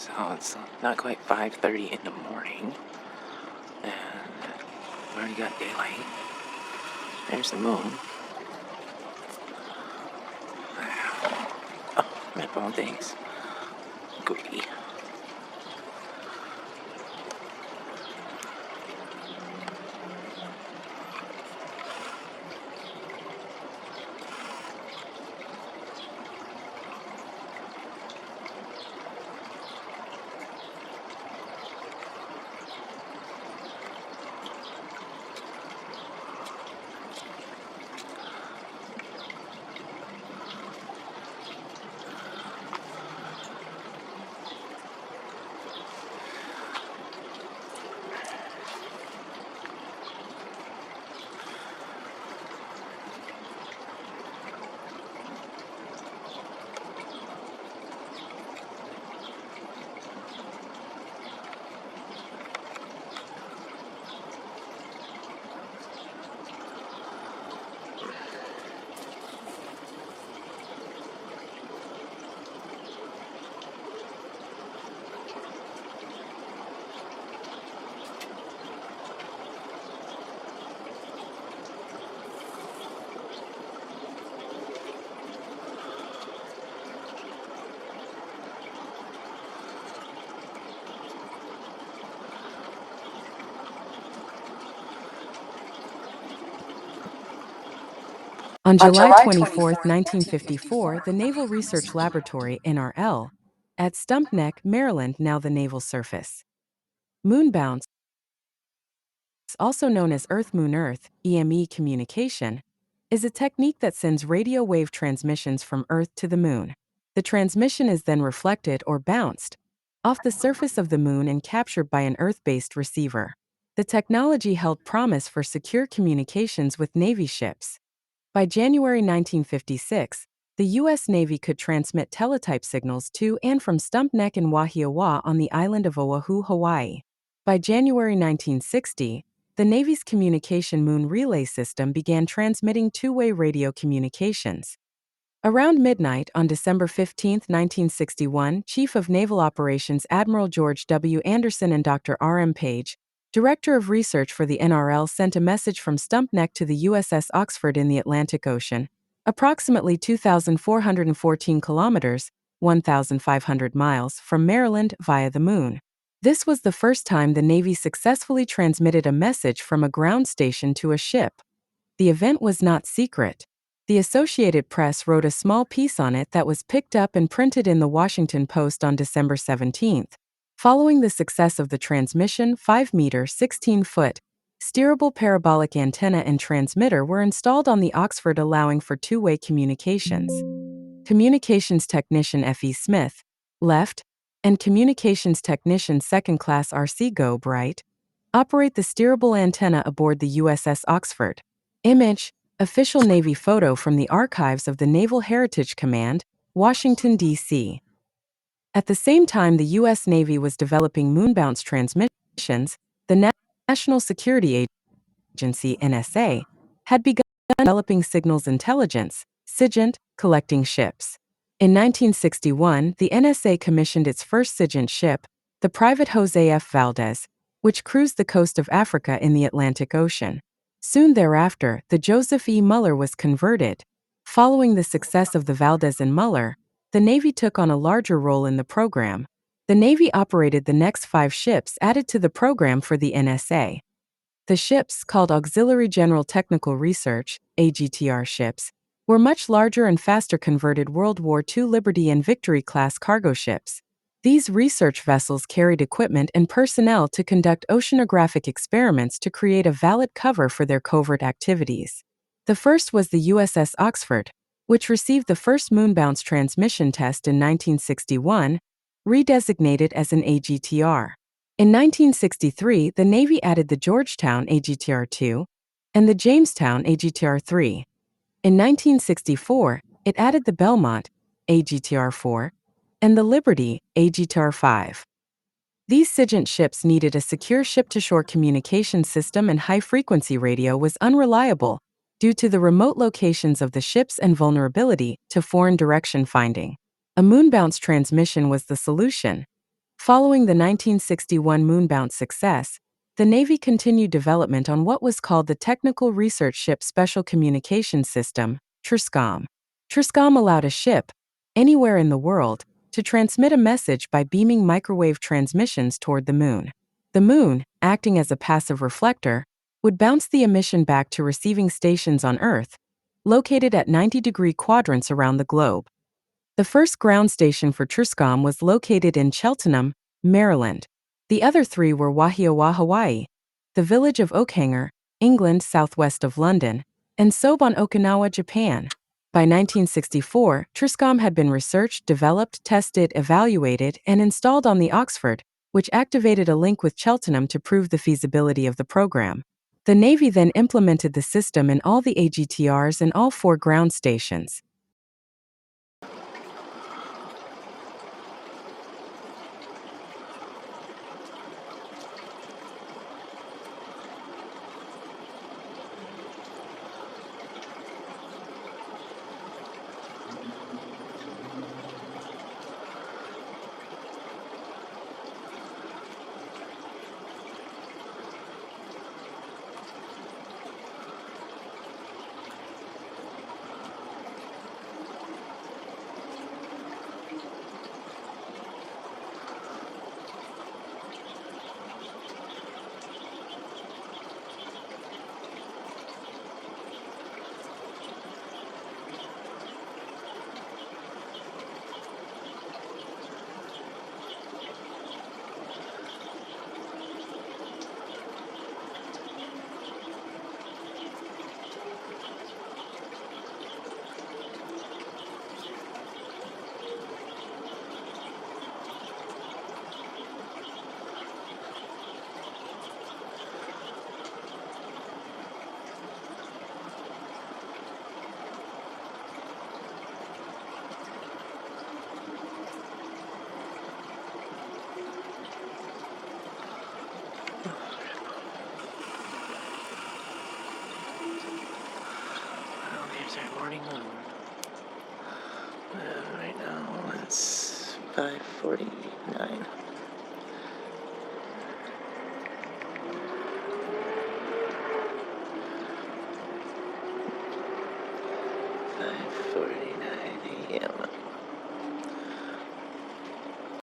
So it's not quite 5:30 in the morning, and we already got daylight. There's the moon. Oh, red bone things. Goody. On July 24, 1954, the Naval Research Laboratory, NRL, at Stump Neck, Maryland, now the Naval Surface. Moon bounce, also known as Earth-Moon-Earth, EME communication, is a technique that sends radio wave transmissions from Earth to the Moon. The transmission is then reflected or bounced off the surface of the Moon and captured by an Earth-based receiver. The technology held promise for secure communications with Navy ships. By January 1956, the U.S. Navy could transmit teletype signals to and from Stump Neck and Wahiawa on the island of Oahu, Hawaii. By January 1960, the Navy's Communication Moon Relay System began transmitting two-way radio communications. Around midnight on December 15, 1961, Chief of Naval Operations Admiral George W. Anderson and Dr. R.M. Page, Director of Research for the NRL, sent a message from Stump Neck to the USS Oxford in the Atlantic Ocean, approximately 2,414 kilometers, 1,500 miles, from Maryland via the Moon. This was the first time the Navy successfully transmitted a message from a ground station to a ship. The event was not secret. The Associated Press wrote a small piece on it that was picked up and printed in the Washington Post on December 17. Following the success of the transmission, 5-meter, 16-foot, steerable parabolic antenna and transmitter were installed on the Oxford, allowing for two-way communications. Communications Technician F.E. Smith, left, and Communications Technician Second Class R.C. Gobe, right, operate the steerable antenna aboard the USS Oxford. Image, official Navy photo from the archives of the Naval Heritage Command, Washington, D.C. At the same time the U.S. Navy was developing moon-bounce transmissions, the National Security Agency, NSA, had begun developing signals intelligence, SIGINT, collecting ships. In 1961, the NSA commissioned its first SIGINT ship, the private Jose F. Valdez, which cruised the coast of Africa in the Atlantic Ocean. Soon thereafter, the Joseph E. Muller was converted. Following the success of the Valdez and Muller, the Navy took on a larger role in the program. The Navy operated the next 5 ships added to the program for the NSA. The ships, called Auxiliary General Technical Research, AGTR ships, were much larger and faster converted World War II Liberty and Victory-class cargo ships. These research vessels carried equipment and personnel to conduct oceanographic experiments to create a valid cover for their covert activities. The first was the USS Oxford, which received the first moon-bounce transmission test in 1961, redesignated as an AGTR. In 1963, the Navy added the Georgetown AGTR-2 and the Jamestown AGTR-3. In 1964, it added the Belmont AGTR-4 and the Liberty AGTR-5. These SIGINT ships needed a secure ship-to-shore communication system, and high-frequency radio was unreliable due to the remote locations of the ships and vulnerability to foreign direction finding. A moon-bounce transmission was the solution. Following the 1961 moonbound success, the Navy continued development on what was called the Technical Research Ship Special Communication System, TRSCOM. TRSCOM allowed a ship, anywhere in the world, to transmit a message by beaming microwave transmissions toward the moon. The moon, acting as a passive reflector, would bounce the emission back to receiving stations on Earth, located at 90-degree quadrants around the globe. The first ground station for TRSCOM was located in Cheltenham, Maryland. The other three were Wahiawa, Hawaii, the village of Oakhanger, England southwest of London, and Sobe on Okinawa, Japan. By 1964, TRSCOM had been researched, developed, tested, evaluated, and installed on the Oxford, which activated a link with Cheltenham to prove the feasibility of the program. The Navy then implemented the system in all the AGTRs and all 4 ground stations. There's our morning moon. Right now it's 5:49.